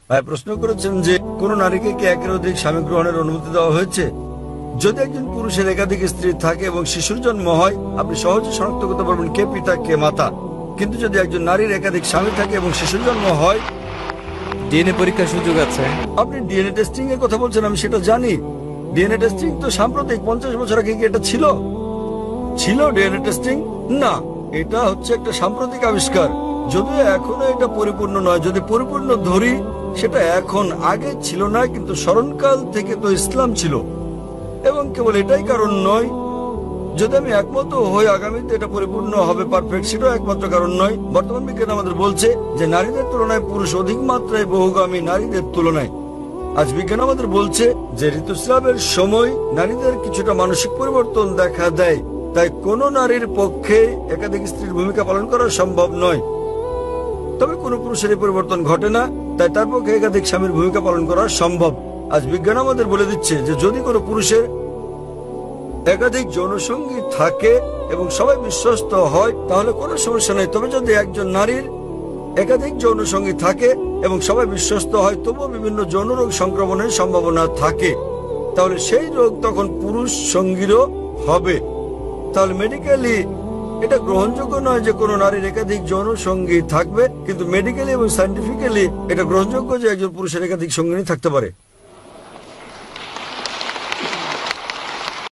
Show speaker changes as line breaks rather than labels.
ভাই প্রশ্ন করেছেন যে কোন নারীকে কি একের অধিক স্বামী গ্রহণের অনুমতি দেওয়া হয়েছে? যদি একজন পুরুষের একাধিক স্ত্রী থাকে এবং শিশুর জন্ম হয়, আপনি সহজে শনাক্ত করতে পারবেন কে পিতা কে মাতা। কিন্তু যদি একজন নারীর একাধিক স্বামী থাকে এবং শিশুর জন্ম হয়,
ডিএনএ পরীক্ষার সুযোগ আছে।
আপনি ডিএনএ টেস্টিং এর কথা বলছেন, আমি সেটা জানি। ডিএনএ টেস্টিং তো সাম্প্রতিক, 50 বছর আগে কি এটা ছিল? ডিএনএ টেস্টিং না, এটা হচ্ছে একটা সাম্প্রতিক আবিষ্কার। যদিও এখনো এটা পরিপূর্ণ নয়, যদি পরিপূর্ণ ধরি সেটা এখন, আগে ছিল না, কিন্তু স্মরণকাল থেকে তো ইসলাম ছিল। এবং কেবল এটাই কারণ নয়, যদি আমি একমত হই আগামীতে এটা পরিপূর্ণ হবে পারফেক্ট, সেটাও একমাত্র কারণ নয়। বর্তমান বিজ্ঞান আমাদের বলছে যে নারীদের তুলনায় পুরুষ অধিক মাত্রায় বহুগামী নারীদের তুলনায়। আজ বিজ্ঞান আমাদের বলছে যে ঋতুস্রাবের সময় নারীদের কিছুটা মানসিক পরিবর্তন দেখা দেয়, তাই কোন নারীর পক্ষে একাধিক স্ত্রীর ভূমিকা পালন করা সম্ভব নয়। তবে কোন পুরুষের এই পরিবর্তন ঘটে না, তাই তার পক্ষে একাধিক স্বামীর ভূমিকা পালন করা সম্ভব। আজ বিজ্ঞান আমাদের বলে দিচ্ছে যে যদি কোনো পুরুষের একাধিক যৌনসঙ্গী থাকে এবং সবাই বিশ্বস্ত হয় তাহলে কোনো সমস্যা নেই। তবে যদি একজন নারীর একাধিক যৌনসঙ্গী থাকে এবং সবাই বিশ্বস্ত হয়, তবুও বিভিন্ন যৌন রোগ সংক্রমণের সম্ভাবনা থাকে, তাহলে সেই রোগ তখন পুরুষ সঙ্গীরও হবে। তাহলে মেডিকেলি এটা গ্রহণযোগ্য নয় যে কোনো নারীর একাধিক যৌন সঙ্গী থাকবে, কিন্তু মেডিকেলি এবং সায়েন্টিফিক্যালি এটা গ্রহণযোগ্য যে একজন পুরুষের একাধিক সঙ্গিনী থাকতে পারে।